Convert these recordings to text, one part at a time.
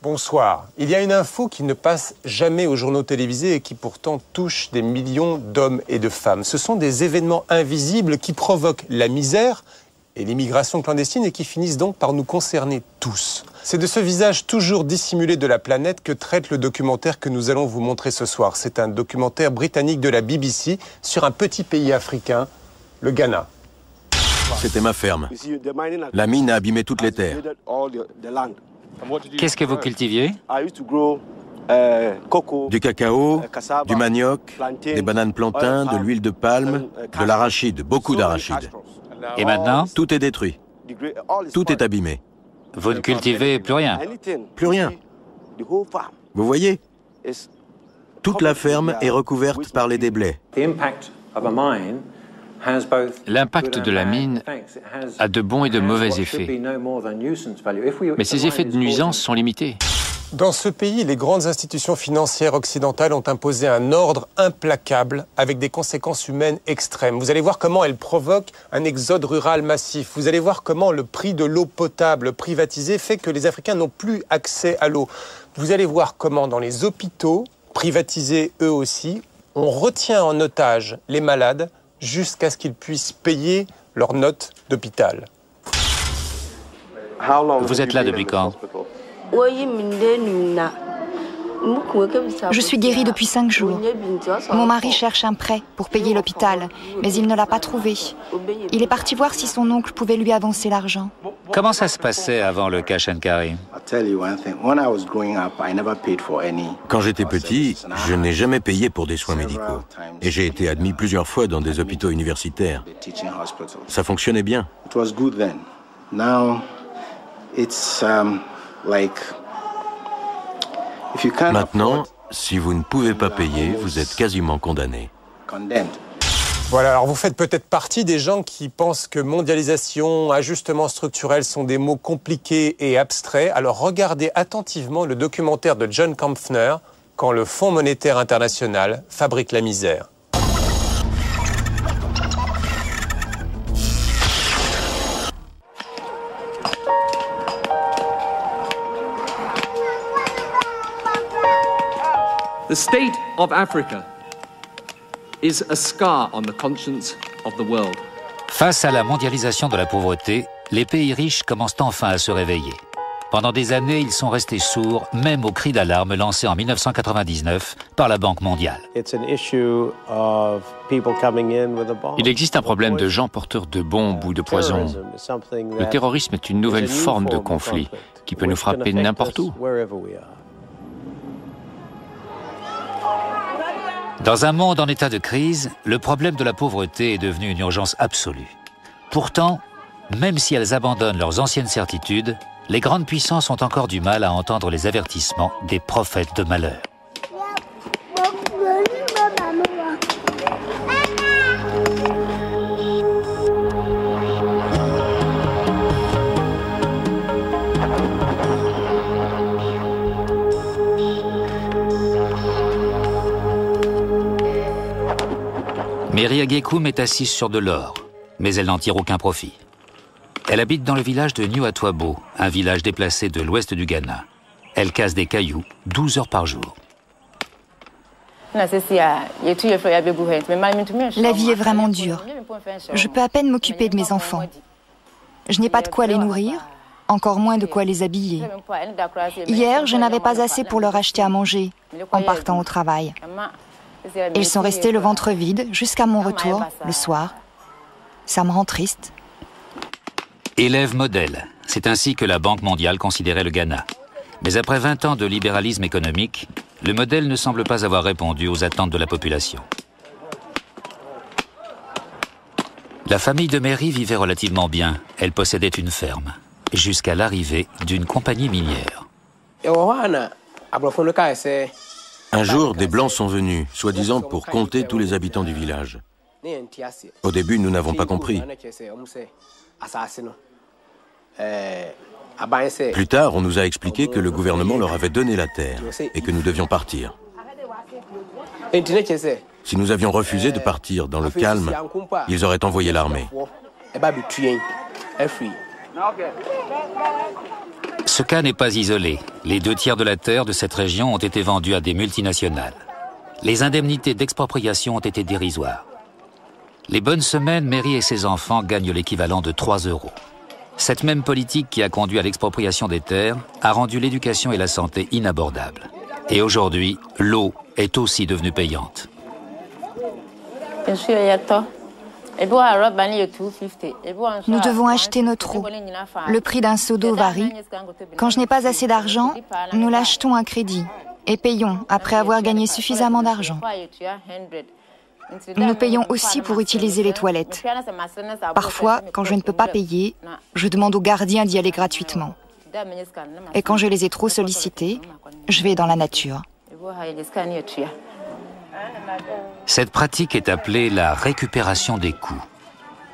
Bonsoir. Il y a une info qui ne passe jamais aux journaux télévisés et qui pourtant touche des millions d'hommes et de femmes. Ce sont des événements invisibles qui provoquent la misère et l'immigration clandestine et qui finissent donc par nous concerner tous. C'est de ce visage toujours dissimulé de la planète que traite le documentaire que nous allons vous montrer ce soir. C'est un documentaire britannique de la BBC sur un petit pays africain, le Ghana. C'était ma ferme. La mine a abîmé toutes les terres. Qu'est-ce que vous cultiviez? Du cacao, du manioc, des bananes plantains, de l'huile de palme, de l'arachide, beaucoup d'arachide. Et maintenant? Tout est détruit. Tout est abîmé. Vous ne cultivez plus rien? Plus rien. Vous voyez? Toute la ferme est recouverte par les déblais. L'impact de la mine a de bons et de mauvais effets. Mais ces effets de nuisance sont limités. Dans ce pays, les grandes institutions financières occidentales ont imposé un ordre implacable avec des conséquences humaines extrêmes. Vous allez voir comment elles provoquent un exode rural massif. Vous allez voir comment le prix de l'eau potable privatisée fait que les Africains n'ont plus accès à l'eau. Vous allez voir comment dans les hôpitaux, privatisés eux aussi, on retient en otage les malades jusqu'à ce qu'ils puissent payer leurs notes d'hôpital. Vous êtes là depuis quand? Je suis guérie depuis 5 jours. Mon mari cherche un prêt pour payer l'hôpital, mais il ne l'a pas trouvé. Il est parti voir si son oncle pouvait lui avancer l'argent. Comment ça se passait avant le cash and carry? Quand j'étais petit, je n'ai jamais payé pour des soins médicaux. Et j'ai été admis plusieurs fois dans des hôpitaux universitaires. Ça fonctionnait bien. Maintenant, si vous ne pouvez pas payer, vous êtes quasiment condamné. Voilà, alors vous faites peut-être partie des gens qui pensent que mondialisation, ajustement structurel sont des mots compliqués et abstraits. Alors regardez attentivement le documentaire de John Kampfner, Quand le Fonds monétaire international fabrique la misère. The state of Africa is a scar on the conscience of the world. Face à la mondialisation de la pauvreté, les pays riches commencent enfin à se réveiller. Pendant des années, ils sont restés sourds, même aux cris d'alarme lancés en 1999 par la Banque mondiale. Il existe un problème de gens porteurs de bombes ou de poison. Le terrorisme est une nouvelle forme de conflit qui peut nous frapper n'importe où. Dans un monde en état de crise, le problème de la pauvreté est devenu une urgence absolue. Pourtant, même si elles abandonnent leurs anciennes certitudes, les grandes puissances ont encore du mal à entendre les avertissements des prophètes de malheur. Mary Agekum est assise sur de l'or, mais elle n'en tire aucun profit. Elle habite dans le village de New Atwabo, un village déplacé de l'ouest du Ghana. Elle casse des cailloux 12 heures par jour. La vie est vraiment dure. Je peux à peine m'occuper de mes enfants. Je n'ai pas de quoi les nourrir, encore moins de quoi les habiller. Hier, je n'avais pas assez pour leur acheter à manger en partant au travail. Ils sont restés le ventre vide jusqu'à mon retour, le soir. Ça me rend triste. Élève modèle, c'est ainsi que la Banque mondiale considérait le Ghana. Mais après 20 ans de libéralisme économique, le modèle ne semble pas avoir répondu aux attentes de la population. La famille de Mary vivait relativement bien. Elle possédait une ferme, jusqu'à l'arrivée d'une compagnie minière. Un jour, des Blancs sont venus, soi-disant pour compter tous les habitants du village. Au début, nous n'avons pas compris. Plus tard, on nous a expliqué que le gouvernement leur avait donné la terre et que nous devions partir. Si nous avions refusé de partir dans le calme, ils auraient envoyé l'armée. Ce cas n'est pas isolé. Les 2/3 de la terre de cette région ont été vendus à des multinationales. Les indemnités d'expropriation ont été dérisoires. Les bonnes semaines, Mary et ses enfants gagnent l'équivalent de 3 €. Cette même politique qui a conduit à l'expropriation des terres a rendu l'éducation et la santé inabordables. Et aujourd'hui, l'eau est aussi devenue payante. Nous devons acheter notre eau. Le prix d'un seau d'eau varie. Quand je n'ai pas assez d'argent, nous l'achetons à crédit et payons après avoir gagné suffisamment d'argent. Nous payons aussi pour utiliser les toilettes. Parfois, quand je ne peux pas payer, je demande aux gardiens d'y aller gratuitement. Et quand je les ai trop sollicités, je vais dans la nature. Cette pratique est appelée la récupération des coûts.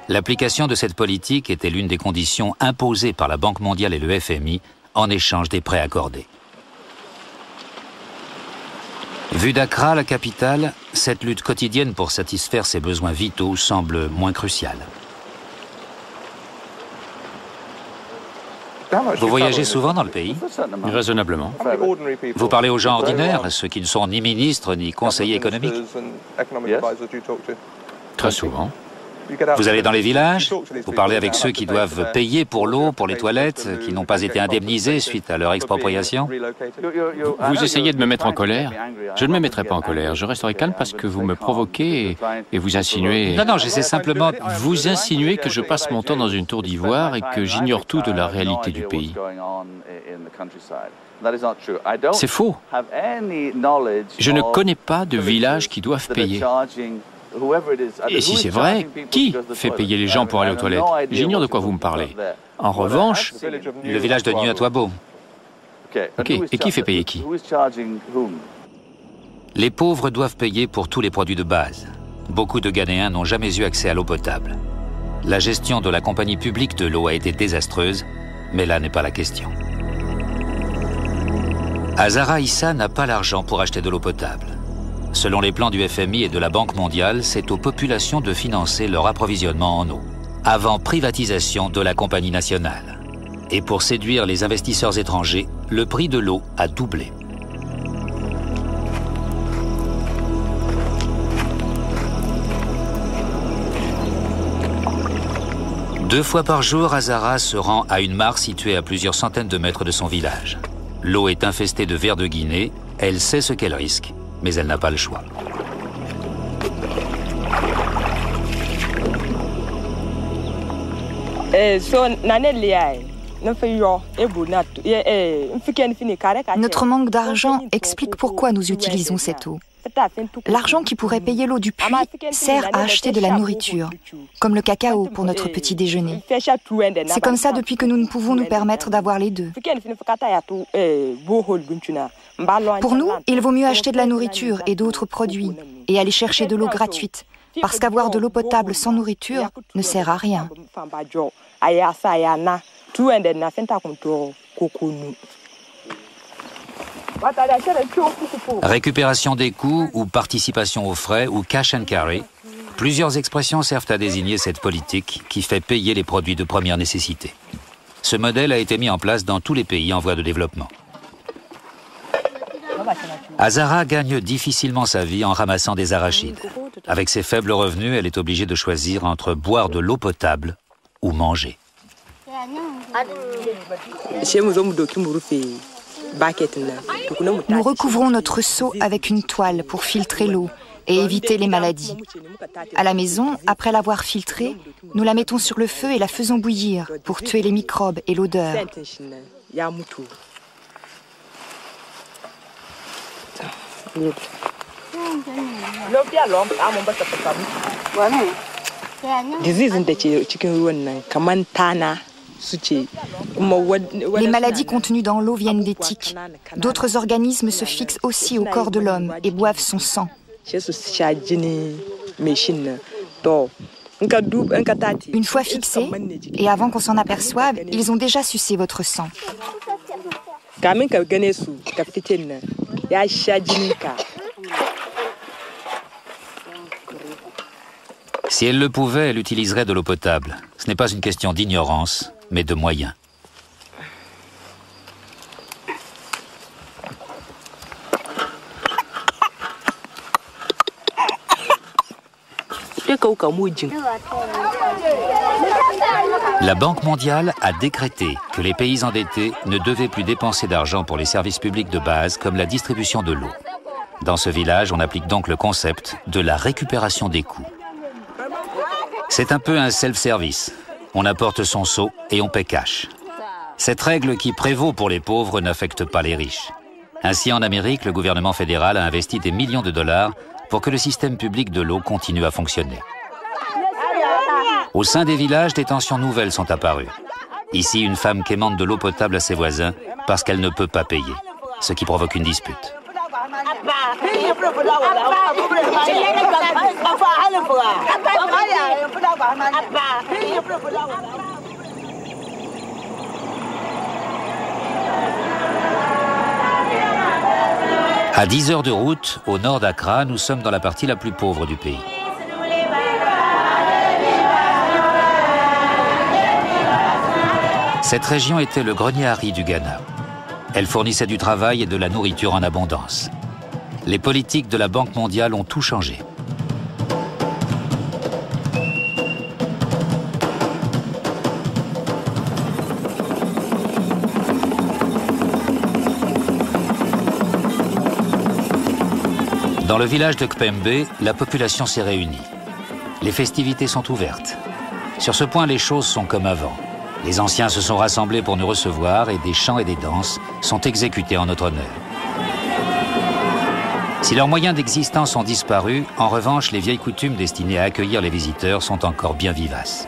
L'application de cette politique était l'une des conditions imposées par la Banque mondiale et le FMI en échange des prêts accordés. Vue d'Accra, la capitale, cette lutte quotidienne pour satisfaire ses besoins vitaux semble moins cruciale. Vous voyagez souvent dans le pays? Raisonnablement. Vous parlez aux gens ordinaires, ceux qui ne sont ni ministres ni conseillers économiques? Très souvent. Vous allez dans les villages? Vous parlez avec ceux qui doivent payer pour l'eau, pour les toilettes, qui n'ont pas été indemnisés suite à leur expropriation? Vous essayez de me mettre en colère? Je ne me mettrai pas en colère. Je resterai calme parce que vous me provoquez et vous insinuez... Non, j'essaie simplement... Vous insinuez que je passe mon temps dans une tour d'ivoire et que j'ignore tout de la réalité du pays. C'est faux. Je ne connais pas de villages qui doivent payer. Et si c'est vrai, qui fait payer les gens pour aller aux toilettes? J'ignore de quoi vous me parlez. En revanche... Le village de Nuatwabo. Ok, et qui fait payer qui? Les pauvres doivent payer pour tous les produits de base. Beaucoup de Ghanéens n'ont jamais eu accès à l'eau potable. La gestion de la compagnie publique de l'eau a été désastreuse, mais là n'est pas la question. Azara Issa n'a pas l'argent pour acheter de l'eau potable. Selon les plans du FMI et de la Banque mondiale, c'est aux populations de financer leur approvisionnement en eau, avant privatisation de la compagnie nationale. Et pour séduire les investisseurs étrangers, le prix de l'eau a doublé. Deux fois par jour, Azara se rend à une mare située à plusieurs centaines de mètres de son village. L'eau est infestée de vers de Guinée, elle sait ce qu'elle risque, mais elle n'a pas le choix. Notre manque d'argent explique pourquoi nous utilisons cette eau. L'argent qui pourrait payer l'eau du puits sert à acheter de la nourriture, comme le cacao pour notre petit déjeuner. C'est comme ça depuis que nous ne pouvons nous permettre d'avoir les deux. Pour nous, il vaut mieux acheter de la nourriture et d'autres produits et aller chercher de l'eau gratuite, parce qu'avoir de l'eau potable sans nourriture ne sert à rien. Récupération des coûts ou participation aux frais ou cash and carry, plusieurs expressions servent à désigner cette politique qui fait payer les produits de première nécessité. Ce modèle a été mis en place dans tous les pays en voie de développement. Azara gagne difficilement sa vie en ramassant des arachides. Avec ses faibles revenus, elle est obligée de choisir entre boire de l'eau potable ou manger. Nous recouvrons notre seau avec une toile pour filtrer l'eau et éviter les maladies. À la maison, après l'avoir filtrée, nous la mettons sur le feu et la faisons bouillir pour tuer les microbes et l'odeur. Les maladies contenues dans l'eau viennent des tiques. D'autres organismes se fixent aussi au corps de l'homme et boivent son sang. Une fois fixés, et avant qu'on s'en aperçoive, ils ont déjà sucé votre sang. Si elle le pouvait, elle utiliserait de l'eau potable. Ce n'est pas une question d'ignorance, mais de moyens. La Banque mondiale a décrété que les pays endettés ne devaient plus dépenser d'argent pour les services publics de base comme la distribution de l'eau. Dans ce village, on applique donc le concept de la récupération des coûts. C'est un peu un self-service. On apporte son seau et on paie cash. Cette règle qui prévaut pour les pauvres n'affecte pas les riches. Ainsi, en Amérique, le gouvernement fédéral a investi des millions de dollars pour que le système public de l'eau continue à fonctionner. Au sein des villages, des tensions nouvelles sont apparues. Ici, une femme quémande de l'eau potable à ses voisins parce qu'elle ne peut pas payer, ce qui provoque une dispute. À 10 heures de route, au nord d'Accra, nous sommes dans la partie la plus pauvre du pays. Cette région était le grenier à riz du Ghana. Elle fournissait du travail et de la nourriture en abondance. Les politiques de la Banque mondiale ont tout changé. Dans le village de Kpembe, la population s'est réunie. Les festivités sont ouvertes. Sur ce point, les choses sont comme avant. Les anciens se sont rassemblés pour nous recevoir et des chants et des danses sont exécutés en notre honneur. Si leurs moyens d'existence ont disparu, en revanche, les vieilles coutumes destinées à accueillir les visiteurs sont encore bien vivaces.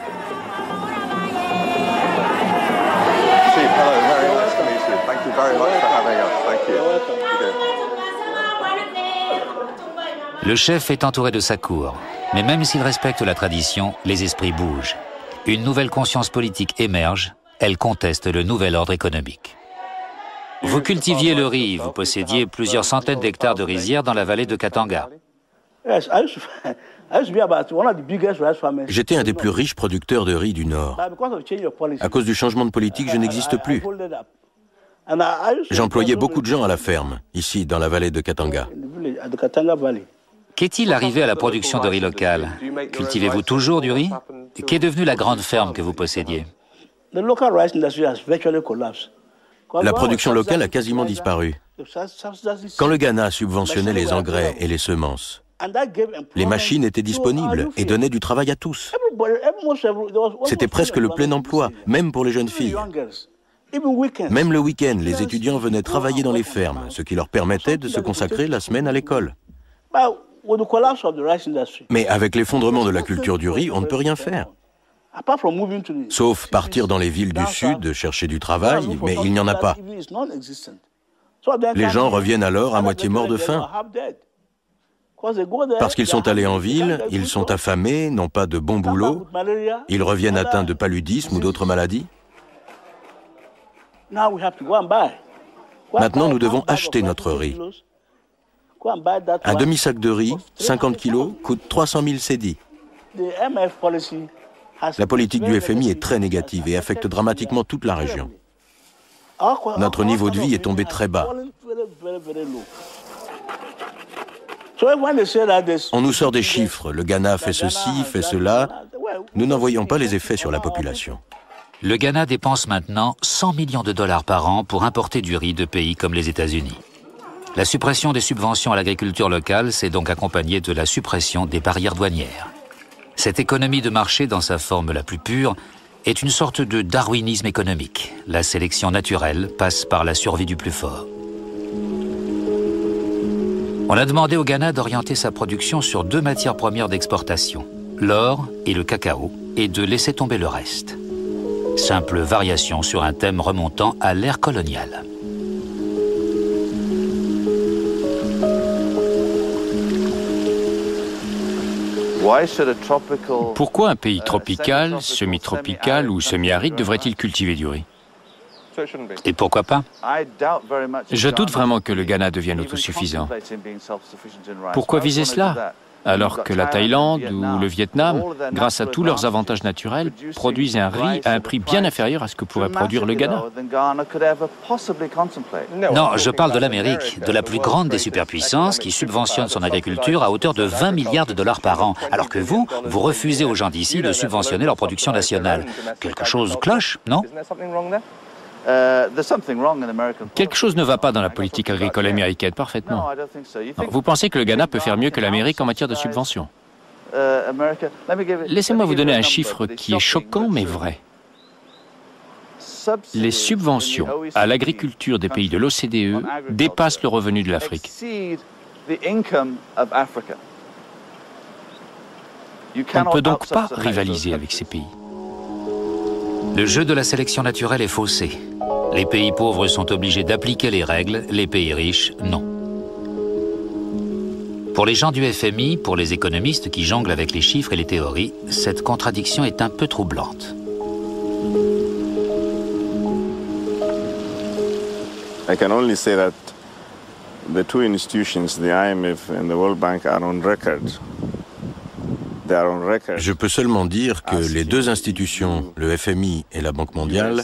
Le chef est entouré de sa cour, mais même s'il respecte la tradition, les esprits bougent. Une nouvelle conscience politique émerge, elle conteste le nouvel ordre économique. Vous cultiviez le riz, vous possédiez plusieurs centaines d'hectares de rizières dans la vallée de Katanga. J'étais un des plus riches producteurs de riz du Nord. À cause du changement de politique, je n'existe plus. J'employais beaucoup de gens à la ferme, ici, dans la vallée de Katanga. Qu'est-il arrivé à la production de riz local? Cultivez-vous toujours du riz? Qu'est devenue la grande ferme que vous possédiez? La production locale a quasiment disparu. Quand le Ghana subventionnait les engrais et les semences, les machines étaient disponibles et donnaient du travail à tous. C'était presque le plein emploi, même pour les jeunes filles. Même le week-end, les étudiants venaient travailler dans les fermes, ce qui leur permettait de se consacrer la semaine à l'école. Mais avec l'effondrement de la culture du riz, on ne peut rien faire. Sauf partir dans les villes du Sud, chercher du travail, mais il n'y en a pas. Les gens reviennent alors à moitié morts de faim. Parce qu'ils sont allés en ville, ils sont affamés, n'ont pas de bon boulot, ils reviennent atteints de paludisme ou d'autres maladies. Maintenant, nous devons acheter notre riz. Un demi-sac de riz, 50 kilos, coûte 300 000 cédis. La politique du FMI est très négative et affecte dramatiquement toute la région. Notre niveau de vie est tombé très bas. On nous sort des chiffres, le Ghana fait ceci, fait cela. Nous n'en voyons pas les effets sur la population. Le Ghana dépense maintenant 100 millions de dollars par an pour importer du riz de pays comme les États-Unis. La suppression des subventions à l'agriculture locale s'est donc accompagnée de la suppression des barrières douanières. Cette économie de marché, dans sa forme la plus pure, est une sorte de darwinisme économique. La sélection naturelle passe par la survie du plus fort. On a demandé au Ghana d'orienter sa production sur 2 matières premières d'exportation, l'or et le cacao, et de laisser tomber le reste. Simple variation sur un thème remontant à l'ère coloniale. Pourquoi un pays tropical, semi-tropical ou semi-aride devrait-il cultiver du riz? Et pourquoi pas? Je doute vraiment que le Ghana devienne autosuffisant. Pourquoi viser cela? Alors que la Thaïlande ou le Vietnam, grâce à tous leurs avantages naturels, produisent un riz à un prix bien inférieur à ce que pourrait produire le Ghana. Non, je parle de l'Amérique, de la plus grande des superpuissances qui subventionne son agriculture à hauteur de 20 milliards de dollars par an, alors que vous refusez aux gens d'ici de subventionner leur production nationale. Quelque chose cloche, non ? Quelque chose ne va pas dans la politique agricole américaine, parfaitement. Vous pensez que le Ghana peut faire mieux que l'Amérique en matière de subventions? Laissez-moi vous donner un chiffre qui est choquant mais vrai. Les subventions à l'agriculture des pays de l'OCDE dépassent le revenu de l'Afrique. On ne peut donc pas rivaliser avec ces pays. Le jeu de la sélection naturelle est faussé. Les pays pauvres sont obligés d'appliquer les règles, les pays riches, non. Pour les gens du FMI, pour les économistes qui jonglent avec les chiffres et les théories, cette contradiction est un peu troublante. I can only say that the two institutions, the IMF and the World Bank, are on record. Je peux seulement dire que les deux institutions, le FMI et la Banque mondiale,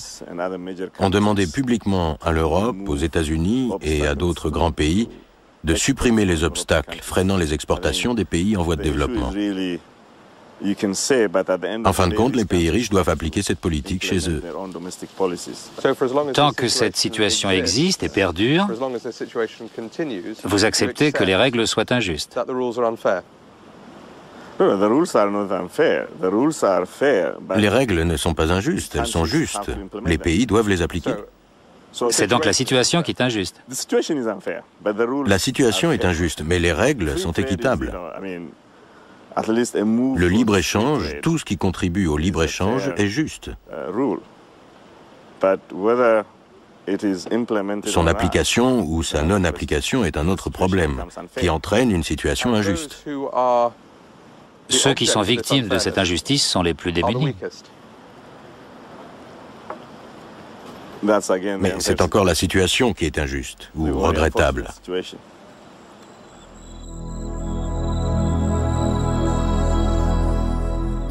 ont demandé publiquement à l'Europe, aux États-Unis et à d'autres grands pays de supprimer les obstacles freinant les exportations des pays en voie de développement. En fin de compte, les pays riches doivent appliquer cette politique chez eux. Tant que cette situation existe et perdure, vous acceptez que les règles soient injustes. Les règles ne sont pas injustes, elles sont justes. Les pays doivent les appliquer. C'est donc la situation qui est injuste. La situation est injuste, mais les règles sont équitables. Le libre-échange, tout ce qui contribue au libre-échange est juste. Son application ou sa non-application est un autre problème, qui entraîne une situation injuste. Ceux qui sont victimes de cette injustice sont les plus démunis. Mais c'est encore la situation qui est injuste ou regrettable.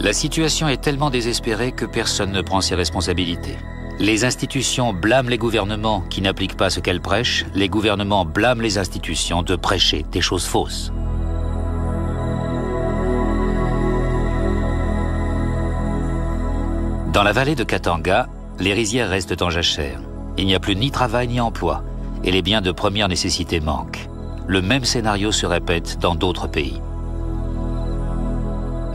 La situation est tellement désespérée que personne ne prend ses responsabilités. Les institutions blâment les gouvernements qui n'appliquent pas ce qu'elles prêchent. Les gouvernements blâment les institutions de prêcher des choses fausses. Dans la vallée de Katanga, les rizières restent en jachère. Il n'y a plus ni travail ni emploi, et les biens de première nécessité manquent. Le même scénario se répète dans d'autres pays.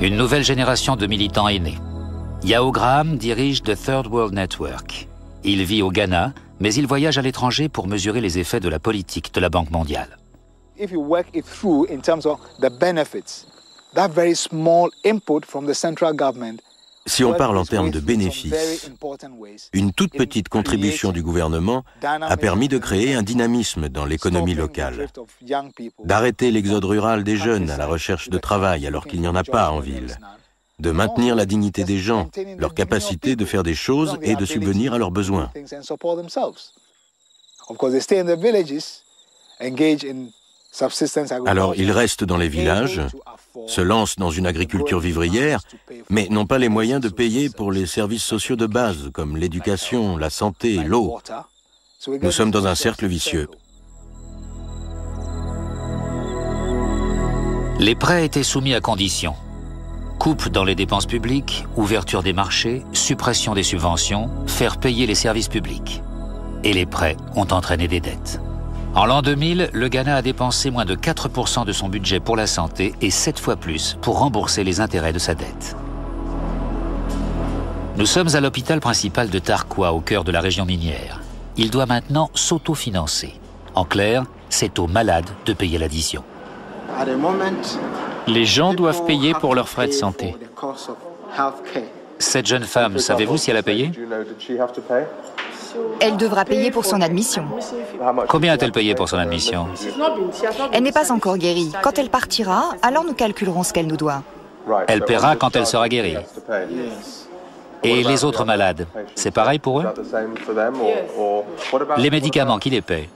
Une nouvelle génération de militants est née. Yao Graham dirige The Third World Network. Il vit au Ghana, mais il voyage à l'étranger pour mesurer les effets de la politique de la Banque mondiale. If you work it through in terms of the benefits, that very small input from the central government. Si on parle en termes de bénéfices, une toute petite contribution du gouvernement a permis de créer un dynamisme dans l'économie locale, d'arrêter l'exode rural des jeunes à la recherche de travail alors qu'il n'y en a pas en ville, de maintenir la dignité des gens, leur capacité de faire des choses et de subvenir à leurs besoins. Alors ils restent dans les villages, se lancent dans une agriculture vivrière, mais n'ont pas les moyens de payer pour les services sociaux de base, comme l'éducation, la santé, l'eau. Nous sommes dans un cercle vicieux. Les prêts étaient soumis à conditions. Coupe dans les dépenses publiques, ouverture des marchés, suppression des subventions, faire payer les services publics. Et les prêts ont entraîné des dettes. En l'an 2000, le Ghana a dépensé moins de 4% de son budget pour la santé et 7 fois plus pour rembourser les intérêts de sa dette. Nous sommes à l'hôpital principal de Tarkwa, au cœur de la région minière. Il doit maintenant s'autofinancer. En clair, c'est aux malades de payer l'addition. Les gens doivent payer pour leurs frais de santé. Cette jeune femme, savez-vous si elle a payé ? Elle devra payer pour son admission. Combien a-t-elle payé pour son admission? Elle n'est pas encore guérie. Quand elle partira, alors nous calculerons ce qu'elle nous doit. Elle paiera quand elle sera guérie. Et les autres malades, c'est pareil pour eux? Les médicaments, qui les paie?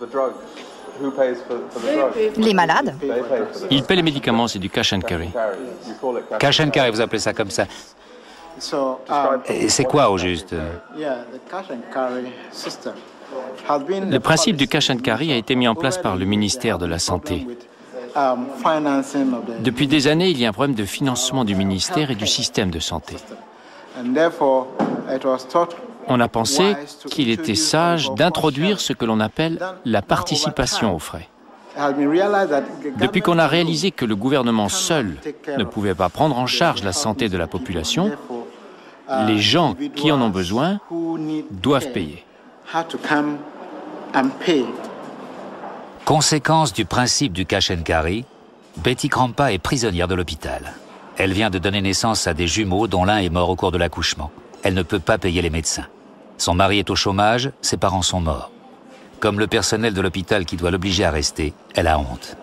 Les malades. Ils paient les médicaments, c'est du cash and carry. Cash and carry, vous appelez ça comme ça. Et c'est quoi au juste? Le principe du cash and carry a été mis en place par le ministère de la Santé. Depuis des années, il y a un problème de financement du ministère et du système de santé. On a pensé qu'il était sage d'introduire ce que l'on appelle la participation aux frais. Depuis qu'on a réalisé que le gouvernement seul ne pouvait pas prendre en charge la santé de la population, les gens qui en ont besoin doivent payer. Conséquence du principe du cash and carry, Betty Krampa est prisonnière de l'hôpital. Elle vient de donner naissance à des jumeaux dont l'un est mort au cours de l'accouchement. Elle ne peut pas payer les médecins. Son mari est au chômage, ses parents sont morts. Comme le personnel de l'hôpital qui doit l'obliger à rester, elle a honte.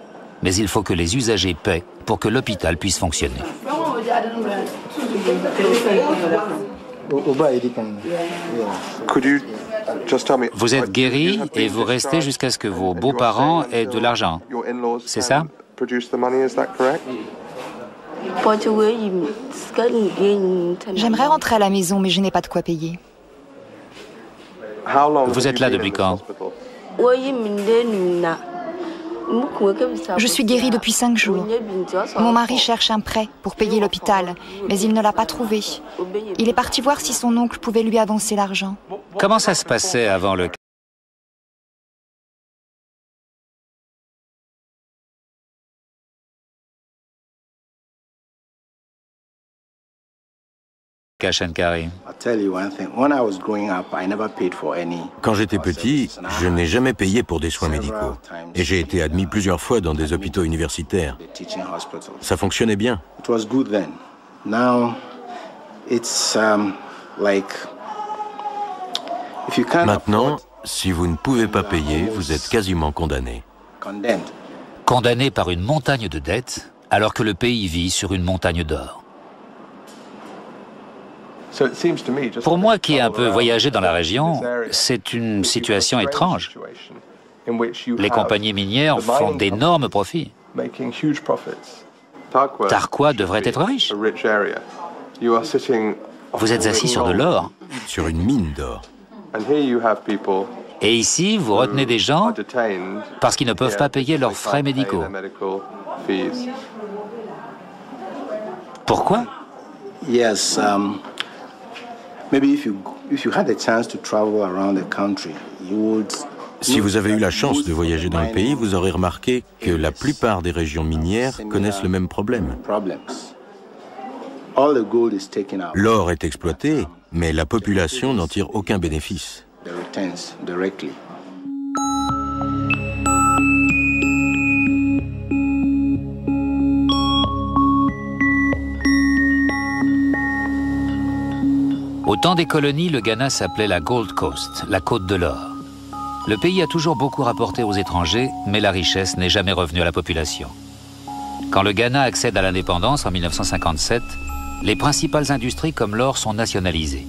Mais il faut que les usagers paient pour que l'hôpital puisse fonctionner. Vous êtes guéri et vous restez jusqu'à ce que vos beaux-parents aient de l'argent. C'est ça? J'aimerais rentrer à la maison, mais je n'ai pas de quoi payer. Vous êtes là depuis quand? Je suis guérie depuis 5 jours. Mon mari cherche un prêt pour payer l'hôpital, mais il ne l'a pas trouvé. Il est parti voir si son oncle pouvait lui avancer l'argent. Comment ça se passait avant le cash and carry? Quand j'étais petit, je n'ai jamais payé pour des soins médicaux. Et j'ai été admis plusieurs fois dans des hôpitaux universitaires. Ça fonctionnait bien. Maintenant, si vous ne pouvez pas payer, vous êtes quasiment condamné. Condamné par une montagne de dettes, alors que le pays vit sur une montagne d'or. Pour moi qui ai un peu voyagé dans la région, c'est une situation étrange. Les compagnies minières font d'énormes profits. Tarkwa devrait être riche. Vous êtes assis sur de l'or. Sur une mine d'or. Et ici, vous retenez des gens parce qu'ils ne peuvent pas payer leurs frais médicaux. Pourquoi? Si vous avez eu la chance de voyager dans le pays, vous aurez remarqué que la plupart des régions minières connaissent le même problème. L'or est exploité, mais la population n'en tire aucun bénéfice. Au temps des colonies, le Ghana s'appelait la Gold Coast, la côte de l'or. Le pays a toujours beaucoup rapporté aux étrangers, mais la richesse n'est jamais revenue à la population. Quand le Ghana accède à l'indépendance en 1957, les principales industries comme l'or sont nationalisées.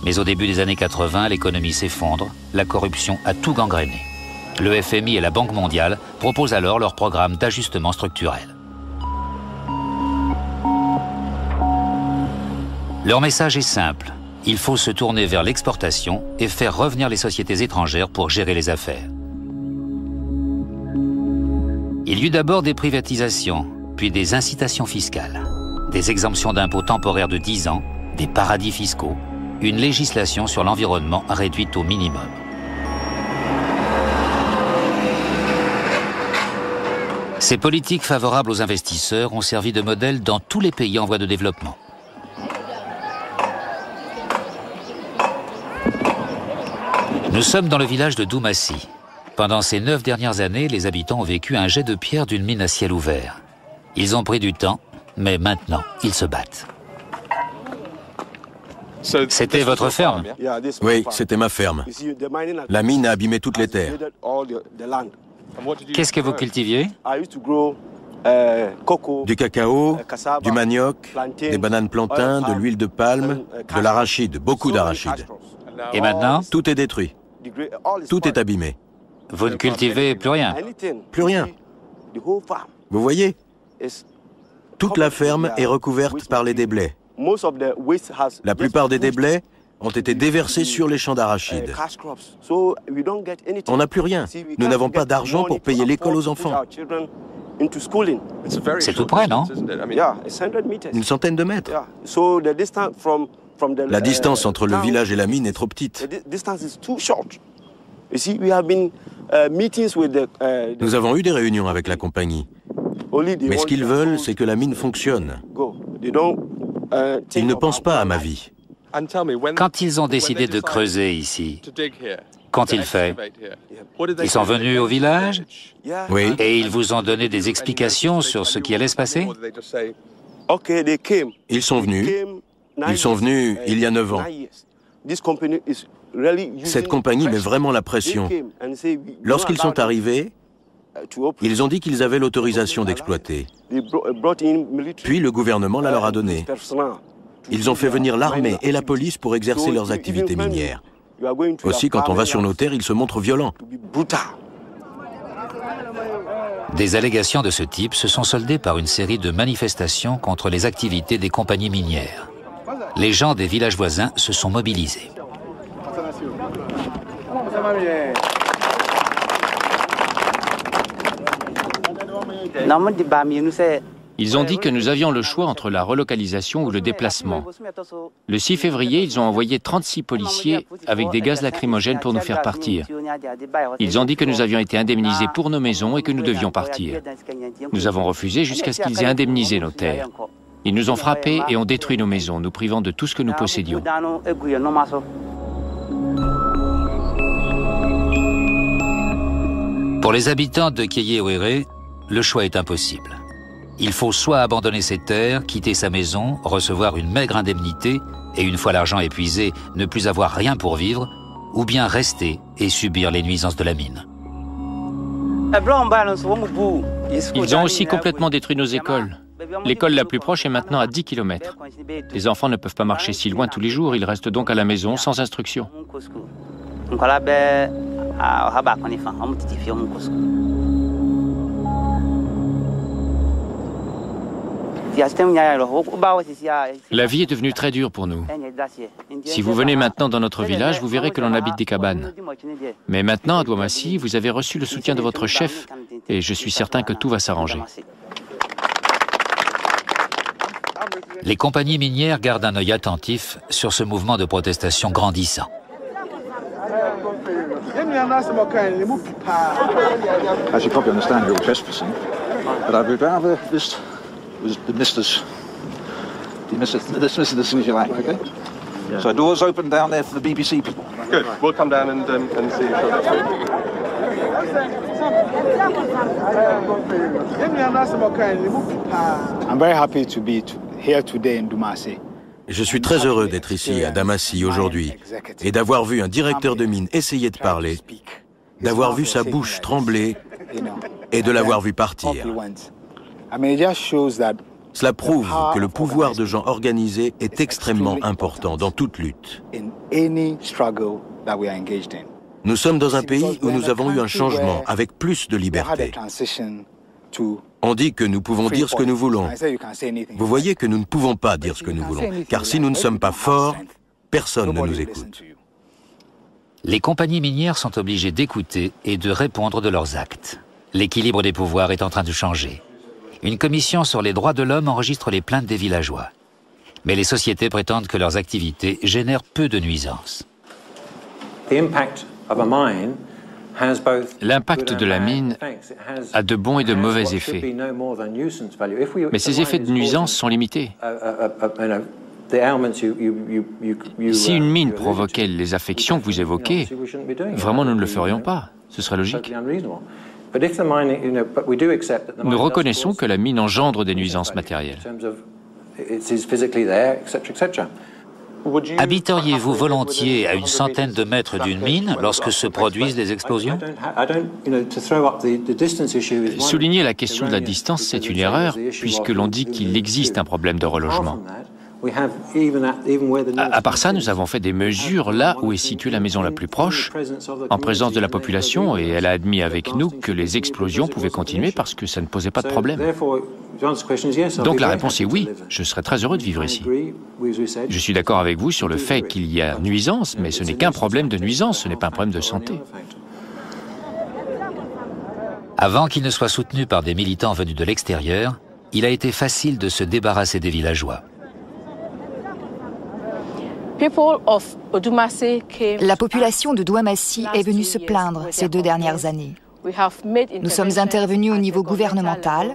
Mais au début des années 80, l'économie s'effondre, la corruption a tout gangréné. Le FMI et la Banque mondiale proposent alors leur programme d'ajustement structurel. Leur message est simple. Il faut se tourner vers l'exportation et faire revenir les sociétés étrangères pour gérer les affaires. Il y eut d'abord des privatisations, puis des incitations fiscales, des exemptions d'impôts temporaires de 10 ans, des paradis fiscaux, une législation sur l'environnement réduite au minimum. Ces politiques favorables aux investisseurs ont servi de modèle dans tous les pays en voie de développement. Nous sommes dans le village de Doumassi. Pendant ces 9 dernières années, les habitants ont vécu un jet de pierre d'une mine à ciel ouvert. Ils ont pris du temps, mais maintenant, ils se battent. C'était votre ferme? Oui, c'était ma ferme. La mine a abîmé toutes les terres. Qu'est-ce que vous cultiviez? Du cacao, du manioc, des bananes plantains, de l'huile de palme, de l'arachide, beaucoup d'arachide. Et maintenant? Tout est détruit. Tout est abîmé. Vous ne cultivez plus rien? Plus rien. Vous voyez? Toute la ferme est recouverte par les déblais. La plupart des déblais ont été déversés sur les champs d'arachides. On n'a plus rien. Nous n'avons pas d'argent pour payer l'école aux enfants. C'est tout près, non? Une centaine de mètres. La distance entre le village et la mine est trop petite. Nous avons eu des réunions avec la compagnie. Mais ce qu'ils veulent, c'est que la mine fonctionne. Ils ne pensent pas à ma vie. Quand ils ont décidé de creuser ici, qu'ont-ils fait? Ils sont venus au village? Oui. Et ils vous ont donné des explications sur ce qui allait se passer? Ils sont venus. Ils sont venus il y a 9 ans. Cette compagnie met vraiment la pression. Lorsqu'ils sont arrivés, ils ont dit qu'ils avaient l'autorisation d'exploiter. Puis le gouvernement la leur a donnée. Ils ont fait venir l'armée et la police pour exercer leurs activités minières. Aussi, quand on va sur nos terres, ils se montrent violents. Des allégations de ce type se sont soldées par une série de manifestations contre les activités des compagnies minières. Les gens des villages voisins se sont mobilisés. Ils ont dit que nous avions le choix entre la relocalisation ou le déplacement. Le 6 février, ils ont envoyé 36 policiers avec des gaz lacrymogènes pour nous faire partir. Ils ont dit que nous avions été indemnisés pour nos maisons et que nous devions partir. Nous avons refusé jusqu'à ce qu'ils aient indemnisé nos terres. Ils nous ont frappés et ont détruit nos maisons, nous privant de tout ce que nous possédions. Pour les habitants de Kieyewerre, le choix est impossible. Il faut soit abandonner ses terres, quitter sa maison, recevoir une maigre indemnité et une fois l'argent épuisé, ne plus avoir rien pour vivre, ou bien rester et subir les nuisances de la mine. Ils ont aussi complètement détruit nos écoles. L'école la plus proche est maintenant à 10 km. Les enfants ne peuvent pas marcher si loin tous les jours, ils restent donc à la maison sans instruction. La vie est devenue très dure pour nous. Si vous venez maintenant dans notre village, vous verrez que l'on habite des cabanes. Mais maintenant, à Douamassi, vous avez reçu le soutien de votre chef et je suis certain que tout va s'arranger. Les compagnies minières gardent un œil attentif sur ce mouvement de protestation grandissant. As you probably understand, you're trespassing, but I would rather just dismiss this as soon as you like, okay? Yeah. So doors open down there for the BBC people. Good. We'll come down and see you. I'm very happy to be here today in Douamassi. Je suis très heureux d'être ici à Damassi aujourd'hui et d'avoir vu un directeur de mine essayer de parler, d'avoir vu sa bouche trembler et de l'avoir vu partir. Cela prouve que le pouvoir de gens organisés est extrêmement important dans toute lutte. Nous sommes dans un pays où nous avons eu un changement avec plus de liberté. On dit que nous pouvons dire ce que nous voulons. Vous voyez que nous ne pouvons pas dire ce que nous voulons, car si nous ne sommes pas forts, personne ne nous écoute. Les compagnies minières sont obligées d'écouter et de répondre de leurs actes. L'équilibre des pouvoirs est en train de changer. Une commission sur les droits de l'homme enregistre les plaintes des villageois. Mais les sociétés prétendent que leurs activités génèrent peu de nuisances. L'impact de la mine a de bons et de mauvais effets. Mais ces effets de nuisance sont limités. Si une mine provoquait les affections que vous évoquez, vraiment nous ne le ferions pas. Ce serait logique. Nous reconnaissons que la mine engendre des nuisances matérielles. Habiteriez-vous volontiers à une centaine de mètres d'une mine lorsque se produisent des explosions? Souligner la question de la distance, c'est une erreur, puisque l'on dit qu'il existe un problème de relogement. À part ça, nous avons fait des mesures là où est située la maison la plus proche, en présence de la population, et elle a admis avec nous que les explosions pouvaient continuer parce que ça ne posait pas de problème. Donc la réponse est oui, je serais très heureux de vivre ici. Je suis d'accord avec vous sur le fait qu'il y a nuisance, mais ce n'est qu'un problème de nuisance, ce n'est pas un problème de santé. Avant qu'il ne soit soutenu par des militants venus de l'extérieur, il a été facile de se débarrasser des villageois. La population de Douamassi est venue se plaindre ces 2 dernières années. Nous sommes intervenus au niveau gouvernemental,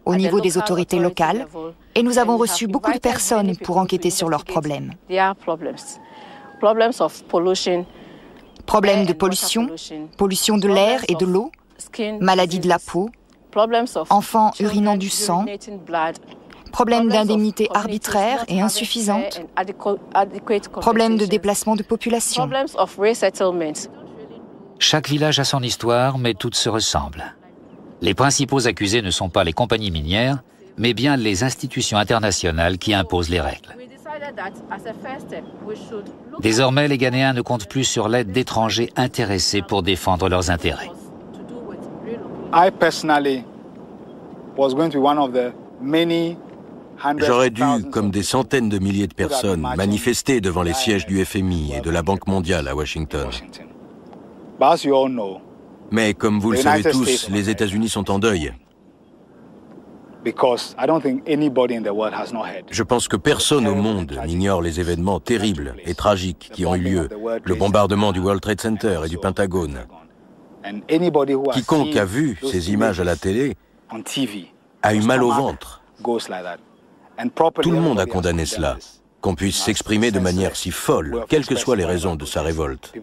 au niveau des autorités locales, et nous avons reçu beaucoup de personnes pour enquêter sur leurs problèmes. Problèmes de pollution, pollution de l'air et de l'eau, maladies de la peau, enfants urinant du sang, problèmes d'indemnité arbitraire et insuffisante, problèmes de déplacement de population. Chaque village a son histoire, mais toutes se ressemblent. Les principaux accusés ne sont pas les compagnies minières, mais bien les institutions internationales qui imposent les règles. Désormais, les Ghanéens ne comptent plus sur l'aide d'étrangers intéressés pour défendre leurs intérêts. J'aurais dû, comme des centaines de milliers de personnes, manifester devant les sièges du FMI et de la Banque mondiale à Washington. Mais comme vous le savez tous, les États-Unis sont en deuil. Je pense que personne au monde n'ignore les événements terribles et tragiques qui ont eu lieu, le bombardement du World Trade Center et du Pentagone. Quiconque a vu ces images à la télé a eu mal au ventre. Tout le monde a condamné cela, qu'on puisse s'exprimer de manière si folle, quelles que soient les raisons de sa révolte.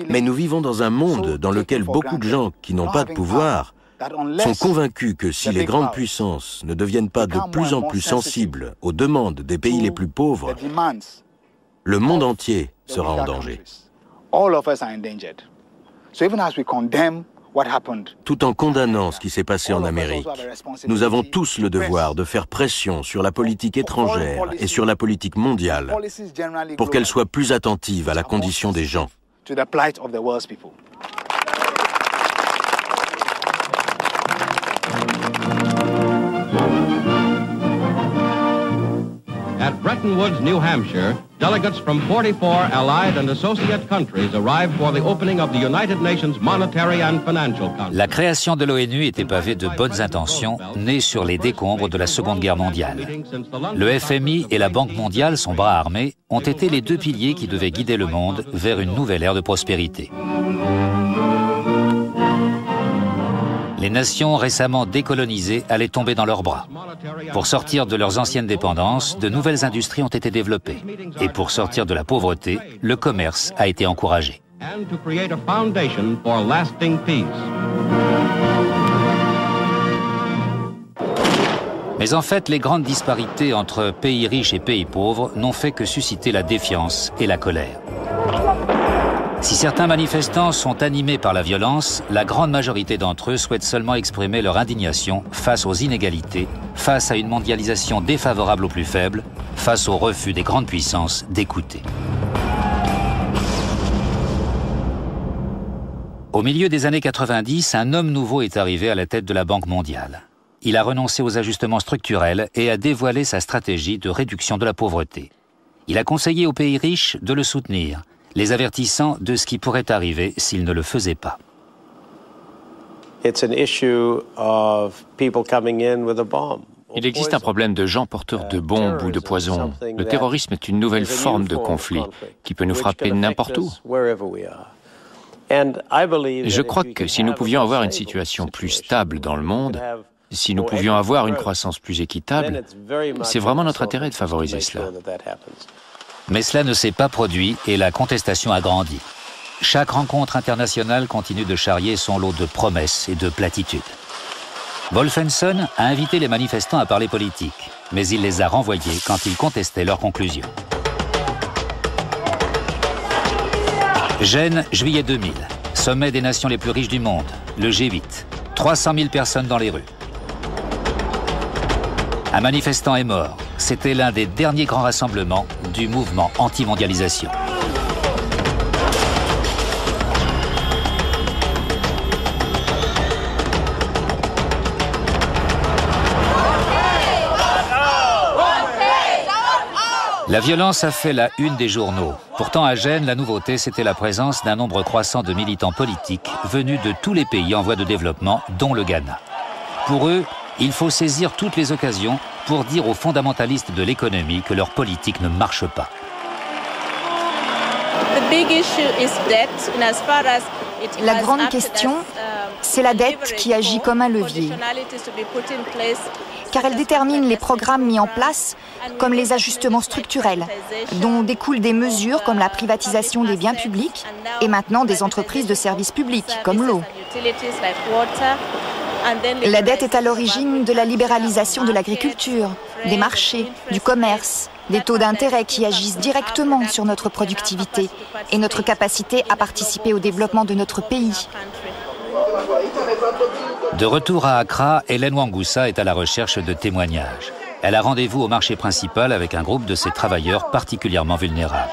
Mais nous vivons dans un monde dans lequel beaucoup de gens qui n'ont pas de pouvoir sont convaincus que si les grandes puissances ne deviennent pas de plus en plus sensibles aux demandes des pays les plus pauvres, le monde entier sera en danger. Tout en condamnant ce qui s'est passé en Amérique, nous avons tous le devoir de faire pression sur la politique étrangère et sur la politique mondiale pour qu'elle soit plus attentive à la condition des gens. At Bretton Woods, New Hampshire, delegates from 44 allied and associate countries arrived for the opening of the United Nations Monetary and Financial Council. La création de l'ONU était pavée de bonnes intentions, nées sur les décombres de la Seconde Guerre mondiale. Le FMI et la Banque mondiale, son bras armé, ont été les 2 piliers qui devaient guider le monde vers une nouvelle ère de prospérité. Les nations récemment décolonisées allaient tomber dans leurs bras. Pour sortir de leurs anciennes dépendances, de nouvelles industries ont été développées. Et pour sortir de la pauvreté, le commerce a été encouragé. Mais en fait, les grandes disparités entre pays riches et pays pauvres n'ont fait que susciter la défiance et la colère. Si certains manifestants sont animés par la violence, la grande majorité d'entre eux souhaitent seulement exprimer leur indignation face aux inégalités, face à une mondialisation défavorable aux plus faibles, face au refus des grandes puissances d'écouter. Au milieu des années 90, un homme nouveau est arrivé à la tête de la Banque mondiale. Il a renoncé aux ajustements structurels et a dévoilé sa stratégie de réduction de la pauvreté. Il a conseillé aux pays riches de le soutenir, les avertissant de ce qui pourrait arriver s'ils ne le faisaient pas. Il existe un problème de gens porteurs de bombes ou de poison. Le terrorisme est une nouvelle forme de conflit qui peut nous frapper n'importe où. Je crois que si nous pouvions avoir une situation plus stable dans le monde, si nous pouvions avoir une croissance plus équitable, c'est vraiment notre intérêt de favoriser cela. Mais cela ne s'est pas produit et la contestation a grandi. Chaque rencontre internationale continue de charrier son lot de promesses et de platitudes. Wolfensohn a invité les manifestants à parler politique, mais il les a renvoyés quand ils contestaient leurs conclusions. Gênes, juillet 2000. Sommet des nations les plus riches du monde, le G8. 300 000 personnes dans les rues. Un manifestant est mort. C'était l'un des derniers grands rassemblements du mouvement anti-mondialisation. La violence a fait la une des journaux. Pourtant, à Gênes, la nouveauté, c'était la présence d'un nombre croissant de militants politiques venus de tous les pays en voie de développement, dont le Ghana. Pour eux, il faut saisir toutes les occasions pour dire aux fondamentalistes de l'économie que leur politique ne marche pas. La grande question, c'est la dette qui agit comme un levier, car elle détermine les programmes mis en place, comme les ajustements structurels, dont découlent des mesures comme la privatisation des biens publics et maintenant des entreprises de services publics, comme l'eau. La dette est à l'origine de la libéralisation de l'agriculture, des marchés, du commerce, des taux d'intérêt qui agissent directement sur notre productivité et notre capacité à participer au développement de notre pays. De retour à Accra, Hélène Wangoussa est à la recherche de témoignages. Elle a rendez-vous au marché principal avec un groupe de ces travailleurs particulièrement vulnérables.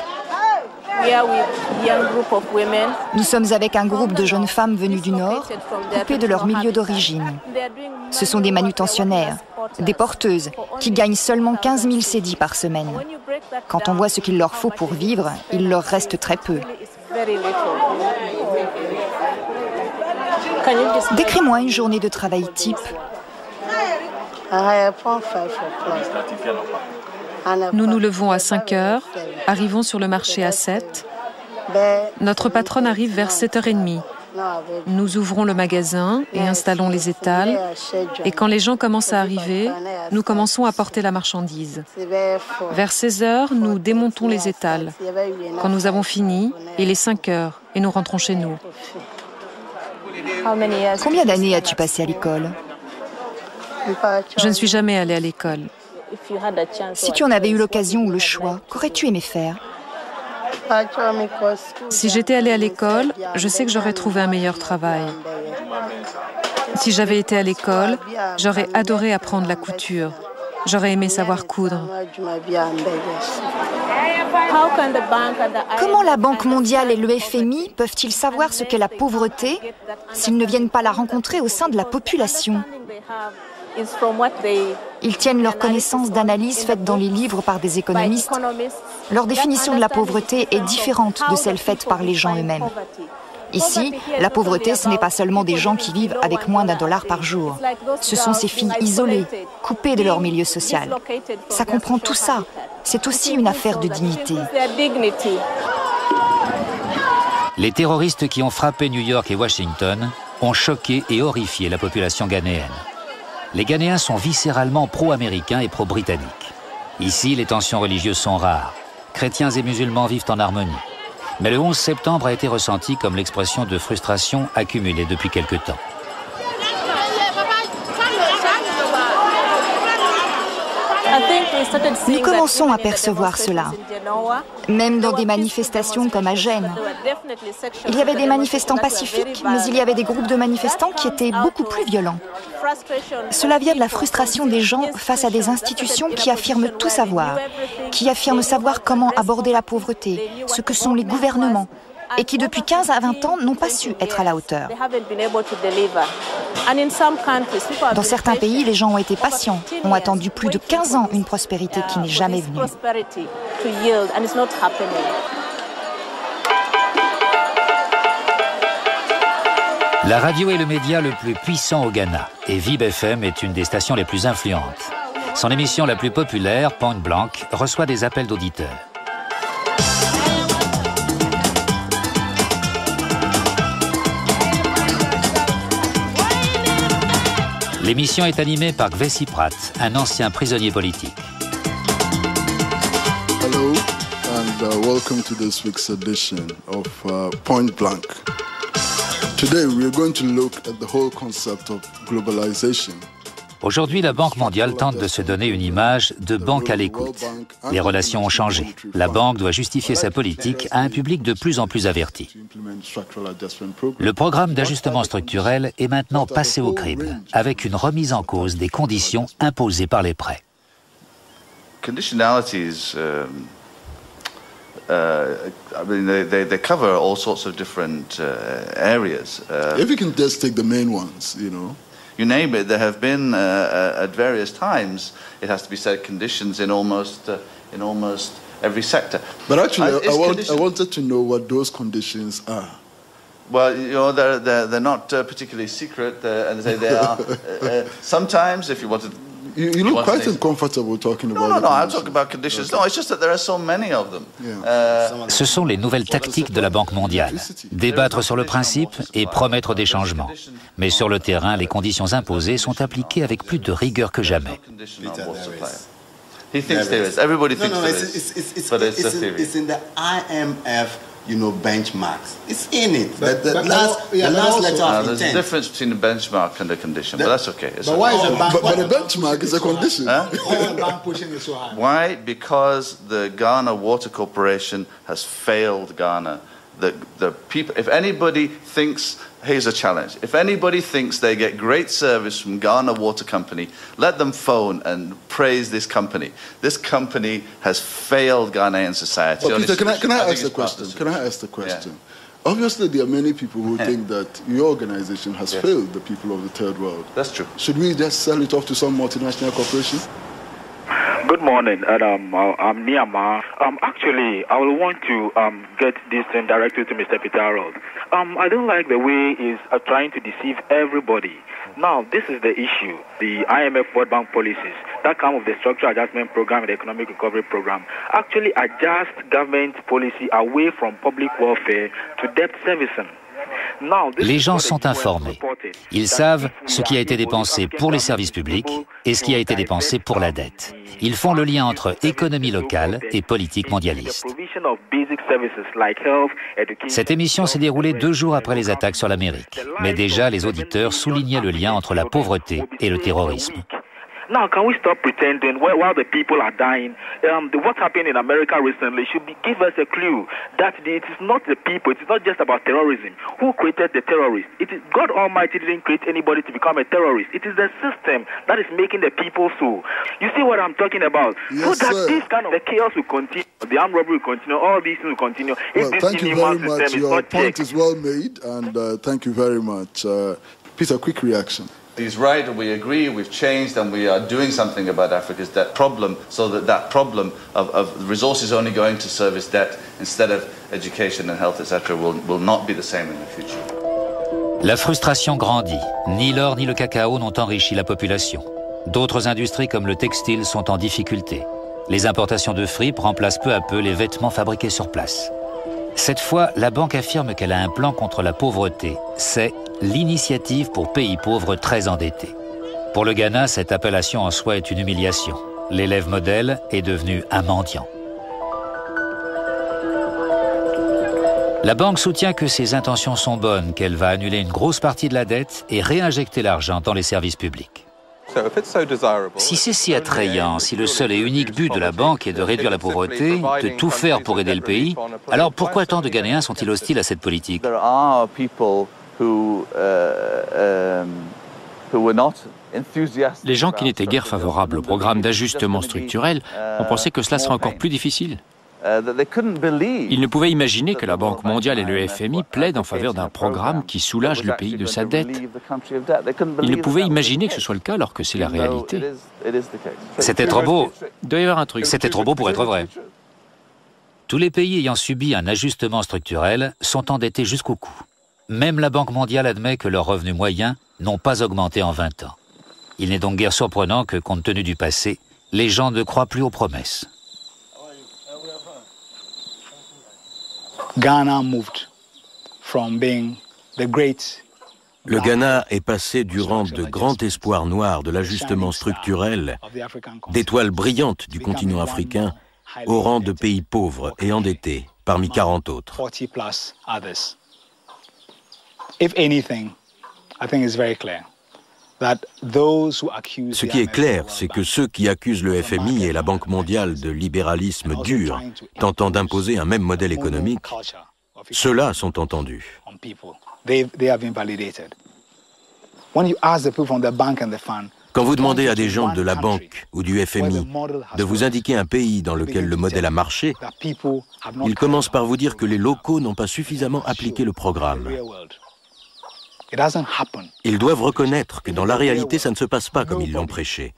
Nous sommes avec un groupe de jeunes femmes venues du Nord, coupées de leur milieu d'origine. Ce sont des manutentionnaires, des porteuses, qui gagnent seulement 15 000 cédis par semaine. Quand on voit ce qu'il leur faut pour vivre, il leur reste très peu. Décris-moi une journée de travail type. Nous nous levons à 5 heures, arrivons sur le marché à 7. Notre patronne arrive vers 7h30. Nous ouvrons le magasin et installons les étals. Et quand les gens commencent à arriver, nous commençons à porter la marchandise. Vers 16h, nous démontons les étals. Quand nous avons fini, il est 5 heures et nous rentrons chez nous. Combien d'années as-tu passé à l'école? Je ne suis jamais allée à l'école. Si tu en avais eu l'occasion ou le choix, qu'aurais-tu aimé faire? Si j'étais allée à l'école, je sais que j'aurais trouvé un meilleur travail. Si j'avais été à l'école, j'aurais adoré apprendre la couture. J'aurais aimé savoir coudre. Comment la Banque mondiale et le FMI peuvent-ils savoir ce qu'est la pauvreté s'ils ne viennent pas la rencontrer au sein de la population? Ils tiennent leur connaissance d'analyses faites dans les livres par des économistes. Leur définition de la pauvreté est différente de celle faite par les gens eux-mêmes. Ici, la pauvreté, ce n'est pas seulement des gens qui vivent avec moins d'$1 par jour. Ce sont ces filles isolées, coupées de leur milieu social. Ça comprend tout ça. C'est aussi une affaire de dignité. Les terroristes qui ont frappé New York et Washington ont choqué et horrifié la population ghanéenne. Les Ghanéens sont viscéralement pro-américains et pro-britanniques. Ici, les tensions religieuses sont rares. Chrétiens et musulmans vivent en harmonie. Mais le 11 septembre a été ressenti comme l'expression de frustration accumulée depuis quelque temps. Nous commençons à percevoir cela, même dans des manifestations comme à Gênes. Il y avait des manifestants pacifiques, mais il y avait des groupes de manifestants qui étaient beaucoup plus violents. Cela vient de la frustration des gens face à des institutions qui affirment tout savoir, qui affirment savoir comment aborder la pauvreté, ce que sont les gouvernements, et qui depuis 15 à 20 ans n'ont pas su être à la hauteur. Dans certains pays, les gens ont été patients, ont attendu plus de 15 ans une prospérité qui n'est jamais venue. La radio est le média le plus puissant au Ghana et Vib FM est une des stations les plus influentes. Son émission la plus populaire, Point Blank, reçoit des appels d'auditeurs. L'émission est animée par Gvesi Pratt, un ancien prisonnier politique. Hello and welcome to this week's edition of Point Blank. Today we are going to look at the whole concept of globalization. Aujourd'hui, la Banque mondiale tente de se donner une image de banque à l'écoute. Les relations ont changé. La banque doit justifier sa politique à un public de plus en plus averti. Le programme d'ajustement structurel est maintenant passé au crible, avec une remise en cause des conditions imposées par les prêts. conditionalities, I mean, they cover all sorts of different areas. If you can just take the main ones, you know. You name it, there have been, at various times, it has to be said, conditions in almost every sector. But actually, I wanted to know what those conditions are. Well, you know, they're not particularly secret, and they are. Sometimes, if you wanted... You look quite uncomfortable talking about No, I'll talk about conditions. Okay. No, it's just that there are so many of them. Ce sont les nouvelles tactiques de la Banque mondiale. Débattre sur le principe et promettre des changements. Mais sur le terrain, les conditions imposées sont appliquées avec plus de rigueur que jamais. He thinks there is. Everybody thinks there is. But it's a theory. It's in the IMF, you know, benchmarks. It's in it. The last letter of there's a difference between a benchmark and a condition, but that's okay. But why is a bank? But a benchmark is a condition. Why is the bank pushing it so hard? Why? Because the Ghana Water Corporation has failed Ghana. The people. If anybody thinks, here's a challenge. If anybody thinks they get great service from Ghana Water Company, let them phone and praise this company. This company has failed Ghanaian society. Well, Peter, can I ask the question? Can I ask the question? Yeah. Obviously, there are many people who think that your organization has failed the people of the third world. That's true. Should we just sell it off to some multinational corporation? Good morning, and I'm Niama. Actually, I will want to get this thing directly to Mr. Peter Harold. I don't like the way he's trying to deceive everybody. Now, this is the issue. The IMF World Bank policies that come with the Structural Adjustment Program and the Economic Recovery Program actually adjust government policy away from public welfare to debt servicing. Les gens sont informés. Ils savent ce qui a été dépensé pour les services publics et ce qui a été dépensé pour la dette. Ils font le lien entre économie locale et politique mondialiste. Cette émission s'est déroulée 2 jours après les attaques sur l'Amérique. Mais déjà, les auditeurs soulignaient le lien entre la pauvreté et le terrorisme. Now, can we stop pretending while the people are dying? What happened in America recently should give us a clue that it is not the people, it is not just about terrorism. Who created the terrorists? It is God Almighty didn't create anybody to become a terrorist. It is the system that is making the people so. You see what I'm talking about? Yes, so that this kind of the chaos will continue, the armed robbery will continue, all these things will continue. Well, thank you very much. Your point is well made, and thank you very much. Peter, quick reaction. He's right, we agree, we've changed, and we are doing something about Africa's debt problem, so that problem of resources only going to service debt instead of education and health, etc., will not be the same in the future. La frustration grandit. Ni l'or ni le cacao n'ont enrichi la population. D'autres industries comme le textile sont en difficulté. Les importations de fripes remplacent peu à peu les vêtements fabriqués sur place. Cette fois, la banque affirme qu'elle a un plan contre la pauvreté. C'est l'initiative pour pays pauvres très endettés. Pour le Ghana, cette appellation en soi est une humiliation. L'élève modèle est devenu un mendiant. La banque soutient que ses intentions sont bonnes, qu'elle va annuler une grosse partie de la dette et réinjecter l'argent dans les services publics. Si c'est si attrayant, si le seul et unique but de la banque est de réduire la pauvreté, de tout faire pour aider le pays, alors pourquoi tant de Ghanéens sont-ils hostiles à cette politique ? Les gens qui n'étaient guère favorables au programme d'ajustement structurel ont pensé que cela serait encore plus difficile. Ils ne pouvaient imaginer que la Banque mondiale et le FMI plaident en faveur d'un programme qui soulage le pays de sa dette. Ils ne pouvaient imaginer que ce soit le cas alors que c'est la réalité. C'était trop beau. Il doit y avoir un truc. C'était trop beau pour être vrai. Tous les pays ayant subi un ajustement structurel sont endettés jusqu'au cou. Même la Banque mondiale admet que leurs revenus moyens n'ont pas augmenté en 20 ans. Il n'est donc guère surprenant que, compte tenu du passé, les gens ne croient plus aux promesses. Ghana moved from being the great. Le Ghana est passé du rang de grand espoir noir de l'ajustement structurel, d'étoile brillante du continent africain, au rang de pays pauvres et endettés, parmi 40 autres. Ce qui est clair, c'est que ceux qui accusent le FMI et la Banque mondiale de libéralisme dur, tentant d'imposer un même modèle économique, ceux-là sont entendus. Quand vous demandez à des gens de la banque ou du FMI de vous indiquer un pays dans lequel le modèle a marché, ils commencent par vous dire que les locaux n'ont pas suffisamment appliqué le programme. Ils doivent reconnaître que dans la réalité, ça ne se passe pas comme ils l'ont prêché.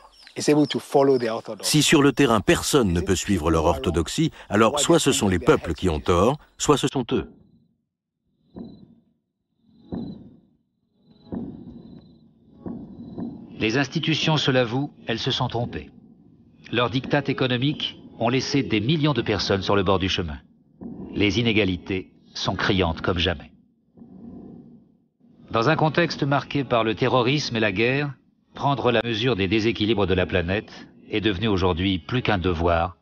Si sur le terrain, personne ne peut suivre leur orthodoxie, alors soit ce sont les peuples qui ont tort, soit ce sont eux. Les institutions se l'avouent, elles se sont trompées. Leurs diktats économiques ont laissé des millions de personnes sur le bord du chemin. Les inégalités sont criantes comme jamais. Dans un contexte marqué par le terrorisme et la guerre, prendre la mesure des déséquilibres de la planète est devenu aujourd'hui plus qu'un devoir,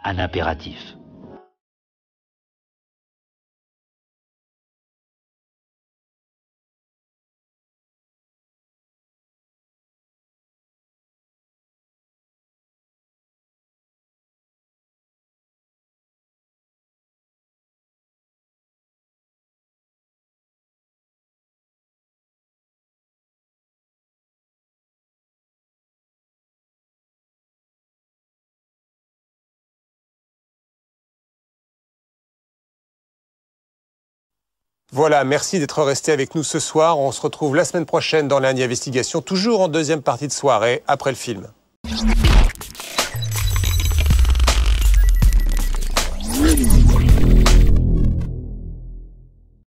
un impératif. Voilà, merci d'être resté avec nous ce soir. On se retrouve la semaine prochaine dans l'Inde Investigation, toujours en deuxième partie de soirée, après le film.